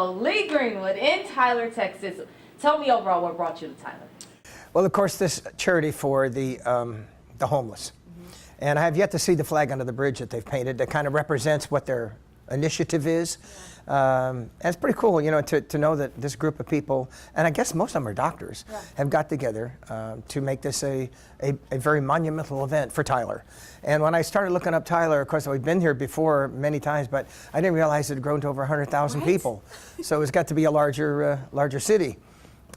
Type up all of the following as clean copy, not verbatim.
So Lee Greenwood in Tyler, Texas. Tell me overall what brought you to Tyler. Well, of course, this charity for the homeless. And I have yet to see the flag under the bridge that they've painted that kind of represents what their initiative is. And it's pretty cool, you know, to know that this group of people, and I guess most of them are doctors, have got together to make this a very monumental event for Tyler. And when I started looking up Tyler, of course, we've been here before many times, but I didn't realize it had grown to over 100,000 people. So it's got to be a larger city.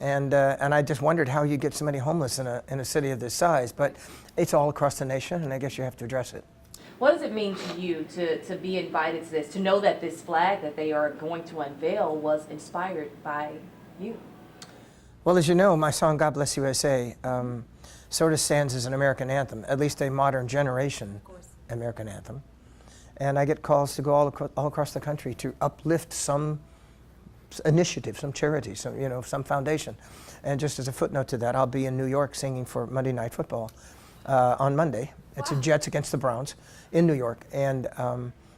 And I just wondered how you get so many homeless in a city of this size. But it's all across the nation, and I guess you have to address it. What does it mean to you to be invited to this, to know that this flag that they are going to unveil was inspired by you? Well, as you know, my song, God Bless USA, sort of stands as an American anthem, at least a modern generation American anthem. And I get calls to go all across the country to uplift some initiative, some charity, some foundation. And just as a footnote to that, I'll be in New York singing for Monday Night Football on Monday. It's a Jets against the Browns in New York, and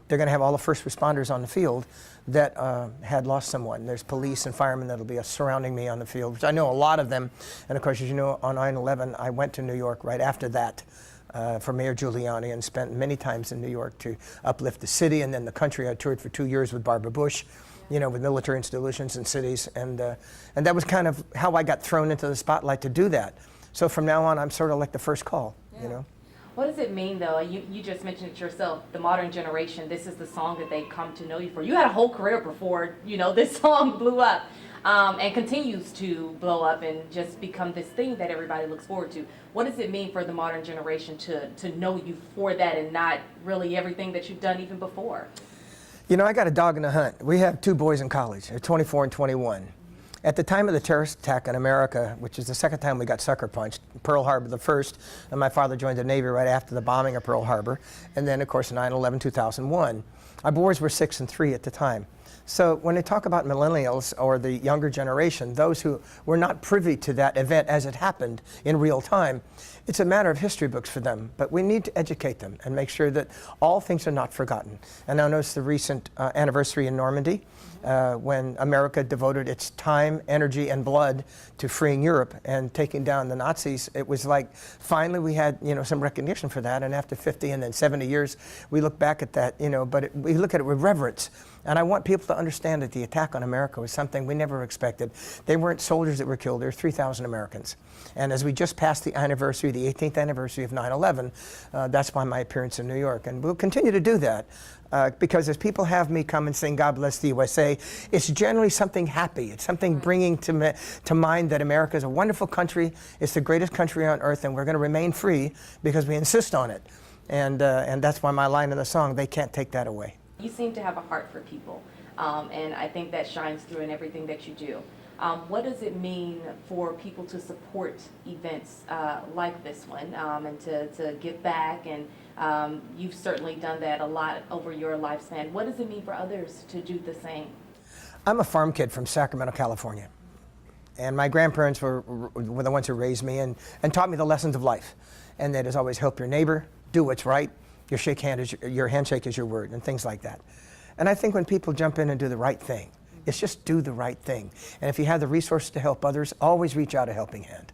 they're going to have all the first responders on the field that had lost someone. There's police and firemen that'll be surrounding me on the field, which I know a lot of them. And of course, as you know, on 9/11, I went to New York right after that for Mayor Giuliani and spent many times in New York to uplift the city and then the country. I toured for 2 years with Barbara Bush, you know, with military installations and cities, and that was kind of how I got thrown into the spotlight to do that. So from now on, I'm sort of like the first call, you know. What does it mean, though? You just mentioned it yourself, the modern generation, this is the song that they come to know you for. You had a whole career before, you know, this song blew up and continues to blow up and just become this thing that everybody looks forward to. What does it mean for the modern generation to know you for that and not really everything that you've done even before? You know, I got a dog in the hunt. We have 2 boys in college. They're 24 and 21. At the time of the terrorist attack in America, which is the second time we got sucker punched, Pearl Harbor the first, and my father joined the Navy right after the bombing of Pearl Harbor, and then, of course, 9/11, 2001. Our boys were 6 and 3 at the time. So when they talk about millennials or the younger generation, those who were not privy to that event as it happened in real time, it's a matter of history books for them. But we need to educate them and make sure that all things are not forgotten. And I noticed the recent anniversary in Normandy, when America devoted its time, energy, and blood to freeing Europe and taking down the Nazis. It was like finally we had, you know, some recognition for that. And after 50 and then 70 years, we look back at that, you know, but we look at it with reverence. And I want people to understand that the attack on America was something we never expected. They weren't soldiers that were killed. There were 3,000 Americans. And as we just passed the anniversary, the 18th anniversary of 9/11, that's why my appearance in New York. And we'll continue to do that because as people have me come and sing God Bless the USA, it's generally something happy. It's something bringing to mind that America is a wonderful country. It's the greatest country on earth, and we're going to remain free because we insist on it. And that's why my line in the song, they can't take that away. You seem to have a heart for people, and I think that shines through in everything that you do. What does it mean for people to support events like this one and to give back? And you've certainly done that a lot over your lifespan. What does it mean for others to do the same? I'm a farm kid from Sacramento, California. And my grandparents were the ones who raised me and taught me the lessons of life. And that is always help your neighbor, do what's right. Your handshake is your word, and things like that. And I think when people jump in and do the right thing, it's just do the right thing. And if you have the resources to help others, always reach out a helping hand.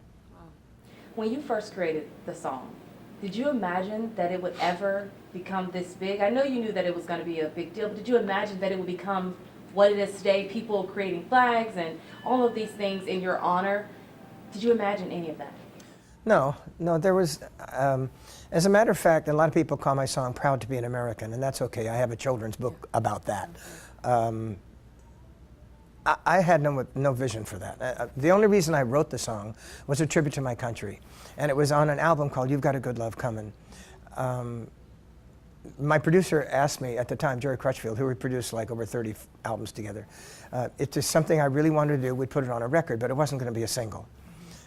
When you first created the song, did you imagine that it would ever become this big? I know you knew that it was going to be a big deal, but did you imagine that it would become what it is today, people creating flags and all of these things in your honor? Did you imagine any of that? No, there was, as a matter of fact, a lot of people call my song Proud to be an American, and that's okay. I have a children's book about that. I had no vision for that. The only reason I wrote the song was a tribute to my country, and it was on an album called You've Got a Good Love Coming. My producer asked me at the time, Jerry Crutchfield, who we produced like over 30 albums together, it's just something I really wanted to do. We'd put it on a record, but it wasn't going to be a single.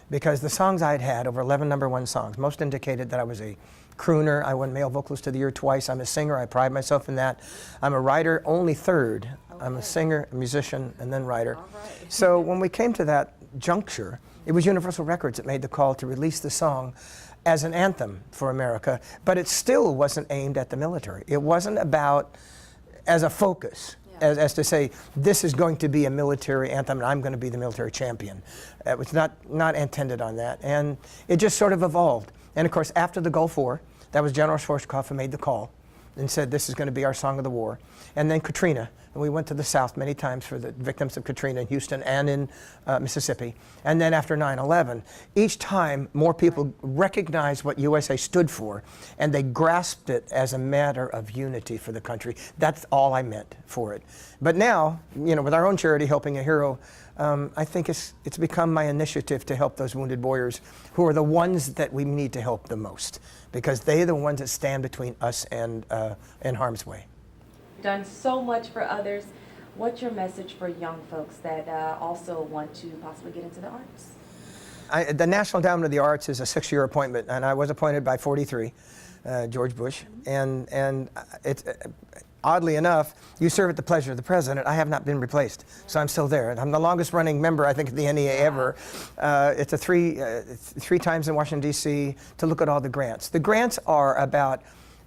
Because the songs I'd had, over 11 #1 songs, most indicated that I was a crooner. I won Male Vocalist of the Year twice. I'm a singer. I pride myself in that. I'm a writer, only third. Okay. I'm a singer, a musician, and then writer. Right. So when we came to that juncture, it was Universal Records that made the call to release the song as an anthem for America, but it still wasn't aimed at the military. It wasn't about, as a focus, as to say, this is going to be a military anthem, and I'm going to be the military champion. It was not intended on that, and it just sort of evolved. And of course, after the Gulf War, that was General Schwarzkopf who made the call and said, this is going to be our song of the war. And then Katrina, and we went to the South many times for the victims of Katrina in Houston and in Mississippi. And then after 9/11, each time more people recognized what USA stood for, and they grasped it as a matter of unity for the country. That's all I meant for it. But now, with our own charity, Helping a Hero, I think it's become my initiative to help those wounded warriors who are the ones that we need to help the most, because they're the ones that stand between us and harm's way. Done so much for others. What's your message for young folks that also want to possibly get into the arts? The National Endowment of the Arts is a 6-year appointment, and I was appointed by 43, George Bush, and it's oddly enough, you serve at the pleasure of the president. I have not been replaced, so I'm still there. I'm the longest running member, I think, of the NEA ever. It's a three times in Washington, D.C. to look at all the grants. The grants are about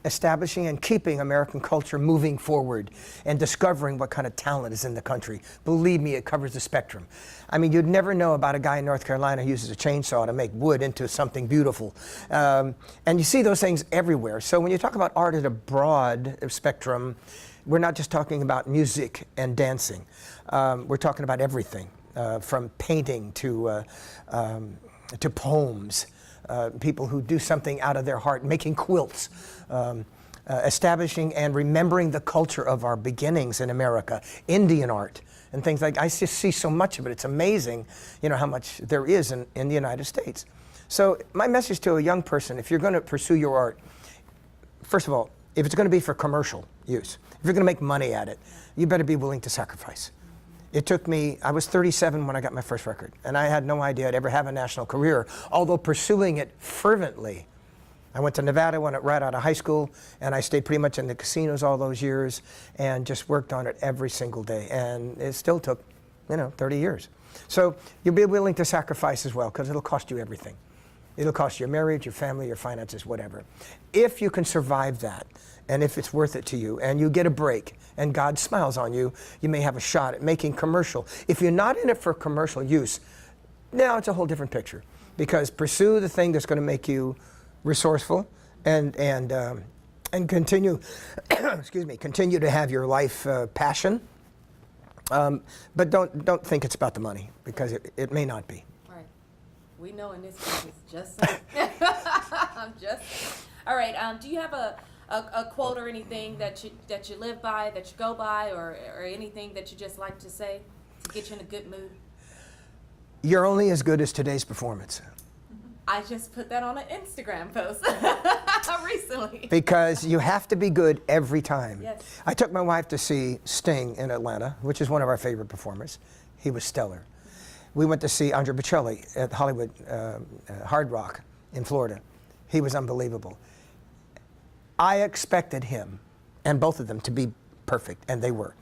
establishing and keeping American culture moving forward and discovering what kind of talent is in the country. Believe me, it covers the spectrum. I mean, you'd never know about a guy in North Carolina who uses a chainsaw to make wood into something beautiful. And you see those things everywhere. So when you talk about art at a broad spectrum, we're not just talking about music and dancing. We're talking about everything, from painting to poems. People who do something out of their heart, making quilts, establishing and remembering the culture of our beginnings in America, Indian art, and things like. I just see so much of it. It's amazing, how much there is in the United States. So my message to a young person, if you're going to pursue your art, first of all, if it's going to be for commercial use, if you're going to make money at it, you better be willing to sacrifice. It took me, I was 37 when I got my first record, and I had no idea I'd ever have a national career, although pursuing it fervently. I went to Nevada right out of high school, and I stayed pretty much in the casinos all those years and just worked on it every single day, and it still took, 30 years. So you'll be willing to sacrifice as well, because it'll cost you everything. It'll cost you your marriage, your family, your finances, whatever. If you can survive that, and if it's worth it to you, and you get a break, and God smiles on you, you may have a shot at making commercial. If you're not in it for commercial use, now it's a whole different picture. Because pursue the thing that's going to make you resourceful and continue, continue to have your life passion. But don't think it's about the money, because it may not be. Right. We know in this case it's just saying. I'm just saying. All right. Do you have a quote or anything that you live by, that you go by, or anything that you just like to say to get you in a good mood? You're only as good as today's performance. I just put that on an Instagram post recently. Because you have to be good every time. Yes. I took my wife to see Sting in Atlanta, which is one of our favorite performers. He was stellar. We went to see Andre Bocelli at Hollywood Hard Rock in Florida. He was unbelievable. I expected him and both of them to be perfect, and they were.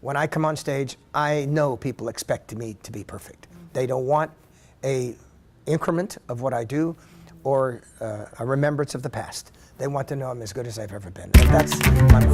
When I come on stage, I know people expect me to be perfect. They don't want a increment of what I do or a remembrance of the past. They want to know I'm as good as I've ever been. And that's my